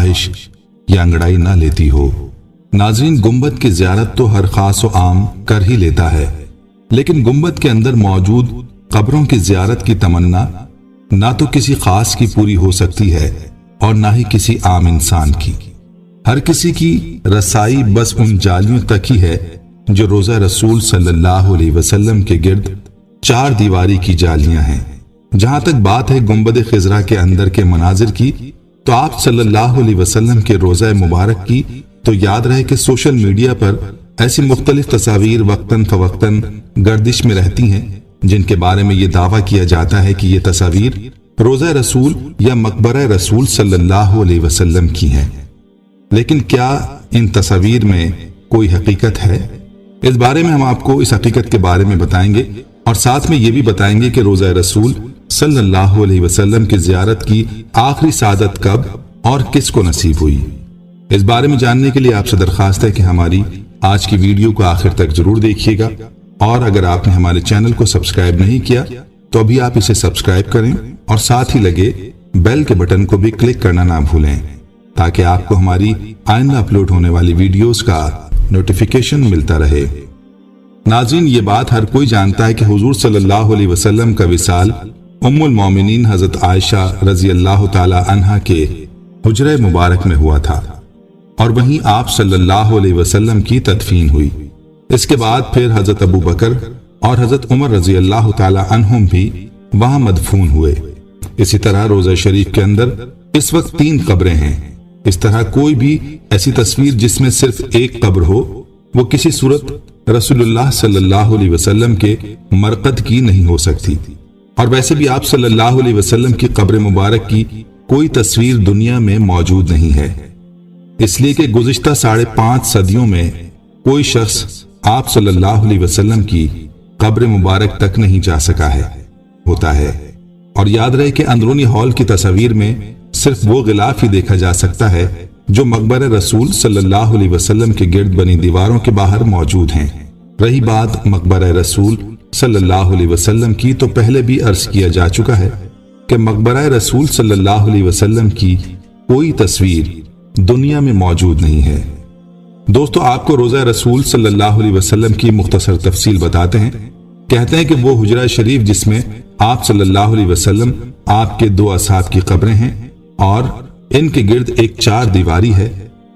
خواہش یا انگڑائی نہ لیتی ہو۔ ناظرین، گنبد کی زیارت تو ہر خاص و عام کر ہی لیتا ہے، لیکن گنبد کے اندر موجود قبروں کی زیارت کی تمنا نہ تو کسی خاص کی پوری ہو سکتی ہے اور نہ ہی کسی عام انسان کی۔ ہر کسی کی رسائی بس ان جالیوں تک ہی ہے جو روضہ رسول صلی اللہ علیہ وسلم کے گرد 4 دیواری کی جالیاں ہیں۔ جہاں تک بات ہے گنبد خضرا کے اندر کے مناظر کی، تو آپ صلی اللہ علیہ وسلم کے روضہ مبارک کی تو یاد رہے کہ سوشل میڈیا پر ایسی مختلف تصاویر وقتاً فوقتاً گردش میں رہتی ہیں جن کے بارے میں یہ دعویٰ کیا جاتا ہے کہ یہ تصاویر روضہ رسول یا مقبرہ رسول صلی اللہ علیہ وسلم کی ہیں۔ لیکن کیا ان تصاویر میں کوئی حقیقت ہے؟ اس بارے میں ہم آپ کو اس حقیقت کے بارے میں بتائیں گے، اور ساتھ میں یہ بھی بتائیں گے کہ روضہ رسول صلی اللہ علیہ وسلم کی زیارت کی آخری سعادت کب اور کس کو نصیب ہوئی۔ اس بارے میں جاننے کے لیے آپ سے درخواست ہے کہ ہماری آج کی ویڈیو کو آخر تک ضرور دیکھیے گا، اور اگر آپ نے ہمارے چینل کو سبسکرائب نہیں کیا تو ابھی آپ اسے سبسکرائب کریں اور ساتھ ہی لگے بیل کے بٹن کو بھی کلک کرنا نہ بھولیں تاکہ آپ کو ہماری آئندہ اپلوڈ ہونے والی ویڈیوز کا نوٹیفیکیشن ملتا رہے۔ ناظرین، یہ بات ہر کوئی جانتا ہے کہ حضور صلی اللہ علیہ وسلم کا وصال ام المومنین حضرت عائشہ رضی اللہ تعالی عنہا کے حجرہ مبارک میں ہوا تھا، اور وہیں آپ صلی اللہ علیہ وسلم کی تدفین ہوئی۔ اس کے بعد پھر حضرت ابو بکر اور حضرت عمر رضی اللہ تعالی عنہم بھی وہاں مدفون ہوئے۔ اسی طرح روضہ شریف کے اندر اس وقت 3 قبریں ہیں۔ اس طرح کوئی بھی ایسی تصویر جس میں صرف ایک قبر ہو وہ کسی صورت رسول اللہ صلی اللہ علیہ وسلم کے مرقد کی نہیں ہو سکتی، اور ویسے بھی آپ صلی اللہ علیہ وسلم کی قبر مبارک کی کوئی تصویر دنیا میں موجود نہیں ہے، اس لیے کہ گزشتہ 5.5 صدیوں میں کوئی شخص آپ صلی اللہ علیہ وسلم کی قبر مبارک تک نہیں جا سکا ہوتا ہے۔ اور یاد رہے کہ اندرونی ہال کی تصاویر میں صرف وہ غلاف ہی دیکھا جا سکتا ہے جو مقبرہ رسول صلی اللہ علیہ وسلم کے گرد بنی دیواروں کے باہر موجود ہیں۔ رہی بات مقبرہ رسول صلی اللہ علیہ وسلم کی، تو پہلے بھی عرض کیا جا چکا ہے کہ مقبرہ رسول صلی اللہ علیہ وسلم کی کوئی تصویر دنیا میں موجود نہیں ہے۔ دوستو، آپ کو روضہ رسول صلی اللہ علیہ وسلم کی مختصر تفصیل بتاتے ہیں۔ کہتے ہیں کہ وہ حجرہ شریف جس میں آپ صلی اللہ علیہ وسلم، آپ کے 2 اصحاب کی قبریں ہیں اور ان کے گرد ایک 4 دیواری ہے۔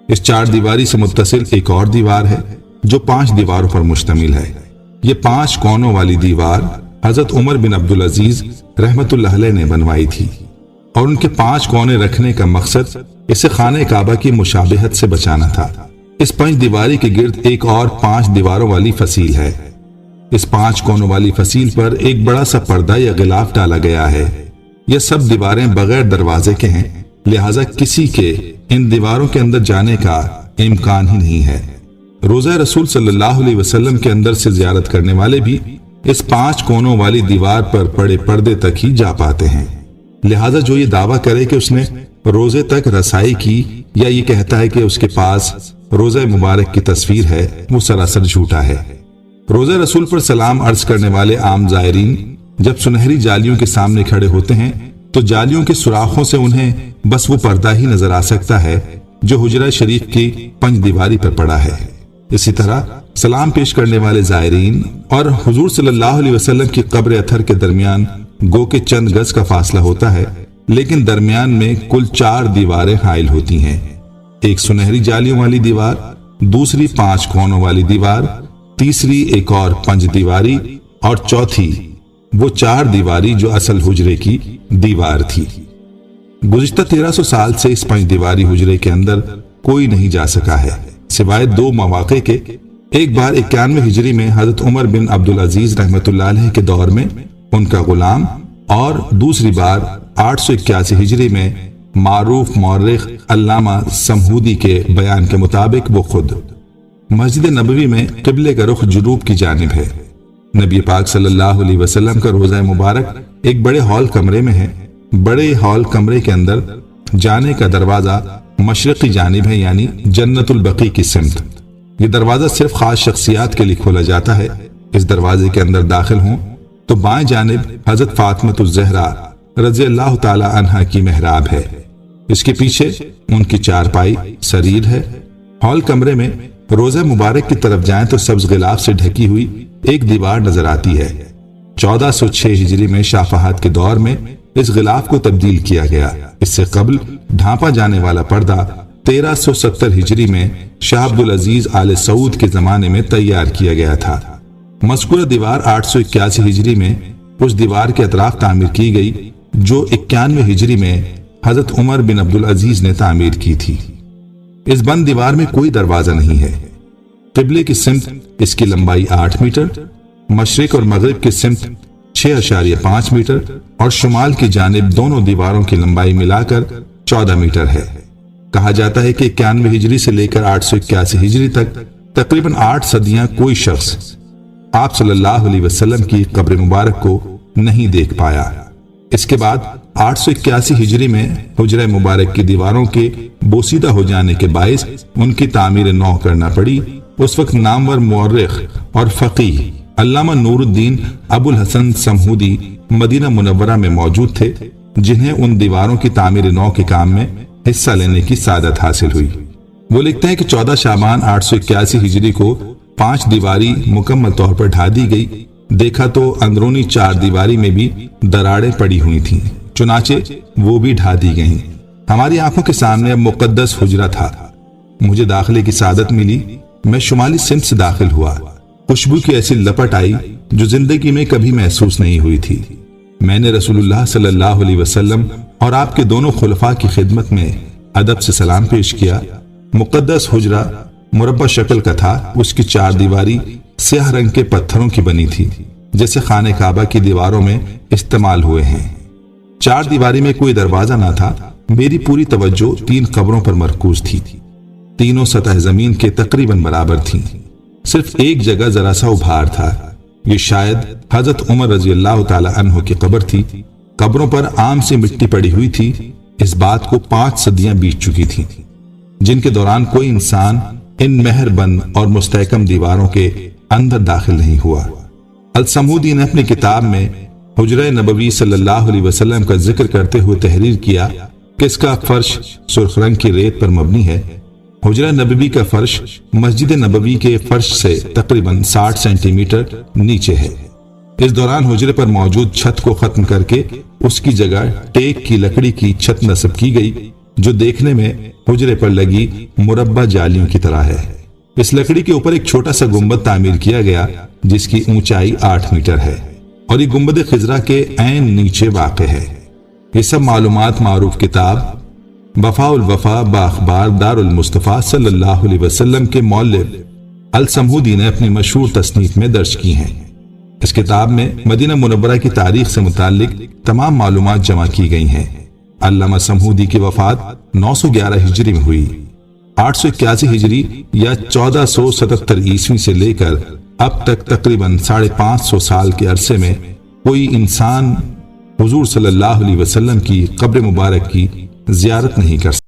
اس 4 دیواری سے متصل ایک اور دیوار ہے جو 5 دیواروں پر مشتمل ہے۔ یہ 5 کونوں والی دیوار حضرت عمر بن عبدالعزیز رحمت اللہ علیہ نے بنوائی تھی، اور ان کے 5 کونے رکھنے کا مقصد اسے خانہ کعبہ کی مشابہت سے بچانا تھا۔ اس 5 دیواری کے گرد ایک اور 5 دیواروں والی فصیل ہے۔ اس 5 کونوں والی فصیل پر ایک بڑا سا پردہ یا غلاف ڈالا گیا ہے۔ یہ سب دیواریں بغیر دروازے کے ہیں، لہٰذا کسی کے ان دیواروں کے اندر جانے کا امکان ہی نہیں ہے۔ روضہ رسول صلی اللہ علیہ وسلم کے اندر سے زیارت کرنے والے بھی اس 5 کونوں والی دیوار پر پڑے پردے تک ہی جا پاتے ہیں، لہٰذا جو یہ دعویٰ کرے کہ اس نے روزے تک رسائی کی، یا یہ کہتا ہے کہ اس کے پاس روضہ مبارک کی تصویر ہے، وہ سراسر جھوٹا ہے۔ روضہ رسول پر سلام عرض کرنے والے عام زائرین جب سنہری جالیوں کے سامنے کھڑے ہوتے ہیں تو جالیوں کے سوراخوں سے انہیں بس وہ پردہ ہی نظر آ سکتا ہے جو حجرہ شریف کی 5 دیواری پر پڑا ہے۔ اسی طرح سلام پیش کرنے والے زائرین اور حضور صلی اللہ علیہ وسلم کی قبر اطہر کے درمیان گو کے چند گز کا فاصلہ ہوتا ہے، لیکن درمیان میں کل 4 دیواریں حائل ہوتی ہیں۔ ایک سنہری جالیوں والی دیوار، دوسری 5 کونوں والی دیوار، تیسری ایک اور 5 دیواری، اور چوتھی وہ 4 دیواری جو اصل حجرے کی دیوار تھی۔ گزشتہ 1300 سال سے اس 5 دیواری حجرے کے اندر کوئی نہیں جا سکا ہے، سوائے 2 مواقع کے۔ ایک بار 91 ہجری میں حضرت عمر بن عبدالعزیز رحمت اللہ علیہ کے دور میں ان کا غلام، اور دوسری بار 881 ہجری میں معروف مورخ علامہ سمہودی کے بیان کے مطابق وہ خود۔ مسجد نبوی میں قبلے کا رخ جنوب کی جانب ہے۔ نبی پاک صلی اللہ علیہ وسلم کا روضہ مبارک ایک بڑے ہال کمرے میں ہے۔ بڑے ہال کمرے کے اندر جانے کا دروازہ مشرقی جانب ہے، یعنی جنت البقیع کی سمت۔ یہ دروازہ صرف خاص شخصیات کے لیے کھولا جاتا ہے۔ اس دروازے کے اندر داخل ہوں تو بائیں جانب حضرت فاطمہ الزہرا رضی اللہ تعالی عنہا کی محراب ہے۔ اس کے پیچھے ان کی چارپائی سریر ہے۔ ہال کمرے میں روزہ مبارک کی طرف جائیں تو سبز غلاف سے ڈھکی ہوئی ایک دیوار نظر آتی ہے۔ 1406 ہجری میں شاہ فہد کے دور میں اس غلاف کو تبدیل کیا گیا۔ اس سے قبل ڈھانپا جانے والا پردہ 1370 ہجری میں شاہ عبدالعزیز آل سعود کے زمانے میں تیار کیا گیا تھا۔ مذکورہ دیوار 881 ہجری میں اس دیوار کے اطراف تعمیر کی گئی جو 91 ہجری میں حضرت عمر بن عبدالعزیز نے تعمیر کی تھی۔ اس بند دیوار میں کوئی دروازہ نہیں ہے۔ قبلے کی سمت اس کی لمبائی 8 میٹر، مشرق اور مغرب کی سمت 6.5 میٹر اور شمال کی جانب دونوں دیواروں کی لمبائی ملا کر 14 میٹر ہے۔ کہا جاتا ہے کہ 91 ہجری سے لے کر 881 ہجری تک تقریباً 8 صدیاں کوئی شخص آپ صلی اللہ علیہ وسلم کی قبر مبارک کو نہیں دیکھ پایا۔ اس کے بعد 881 ہجری میں حجرہ مبارک کی دیواروں کے بوسیدہ ہو جانے کے باعث ان کی تعمیر نو کرنا پڑی۔ اس وقت نامور مورخ اور فقیہ علامہ نور الدین ابو الحسن سمہودی مدینہ منورہ میں موجود تھے، جنہیں ان دیواروں کی تعمیر نو کے کام میں حصہ لینے کی سعادت حاصل ہوئی۔ وہ لکھتے ہیں کہ 14 شعبان 881 ہجری کو 5 دیواری مکمل طور پر ڈھا دی گئی۔ دیکھا تو اندرونی 4 دیواری میں بھی دراڑیں پڑی ہوئی تھیں، چنانچہ وہ بھی ڈھا دی گئیں۔ ہماری آنکھوں کے سامنے اب مقدس حجرہ تھا۔ مجھے داخلے کی سعادت ملی۔ میں شمالی سمت سے داخل ہوا۔ خوشبو کی ایسی لپٹ آئی جو زندگی میں کبھی محسوس نہیں ہوئی تھی۔ میں نے رسول اللہ صلی اللہ علیہ وسلم اور آپ کے دونوں خلفاء کی خدمت میں ادب سے سلام پیش کیا۔ مقدس حجرہ مربع شکل کا تھا۔ اس کی 4 دیواری سیاہ رنگ کے پتھروں کی بنی تھی، جیسے خانہ کعبہ کی دیواروں میں استعمال ہوئے ہیں۔ 4 دیواری میں کوئی دروازہ نہ تھا۔ میری پوری توجہ 3 قبروں پر مرکوز تھی۔ تینوں سطح زمین کے تقریباً برابر تھیں۔ صرف ایک جگہ ذرا سا ابھار تھا۔ یہ شاید حضرت عمر رضی اللہ تعالی عنہ کی قبر تھی۔ قبروں پر عام سی مٹی پڑی ہوئی تھی۔ اس بات کو 5 صدیاں بیت چکی تھیں، جن کے دوران کوئی انسان ان مہر بند اور مستحکم دیواروں کے اندر داخل نہیں ہوا۔ السمودی نے اپنی کتاب میں حجرہ نبوی صلی اللہ علیہ وسلم کا ذکر کرتے ہوئے تحریر کیا کہ اس کا فرش سرخ رنگ کی ریت پر مبنی ہے۔ حجرہ نبوی کا فرش مسجد نبوی کے فرش سے تقریباً 60 سینٹی میٹر نیچے ہے۔ اس دوران حجرے پر موجود چھت کو ختم کر کے اس کی جگہ ٹیک کی لکڑی کی چھت نصب کی گئی، جو دیکھنے میں حجرے پر لگی مربع جالیوں کی طرح ہے۔ اس لکڑی کے اوپر ایک چھوٹا سا گنبد تعمیر کیا گیا جس کی اونچائی 8 میٹر ہے اور یہ گنبد خضرا کے عین نیچے واقع ہے۔ یہ سب معلومات معروف کتاب وفاء الوفا باخبار دار المصطفیٰ صلی اللہ علیہ وسلم کے مؤلف السمہودی نے اپنی مشہور تصنیف میں درج کی ہیں۔ اس کتاب میں مدینہ منورہ کی تاریخ سے متعلق تمام معلومات جمع کی گئی ہیں۔ علامہ سمہودی کی وفات 911 ہجری میں ہوئی۔ 881 ہجری یا 1477 عیسوی سے لے کر اب تک تقریباً 550 سال کے عرصے میں کوئی انسان حضور صلی اللہ علیہ وسلم کی قبر مبارک کی زیارت نہیں کر سکتا۔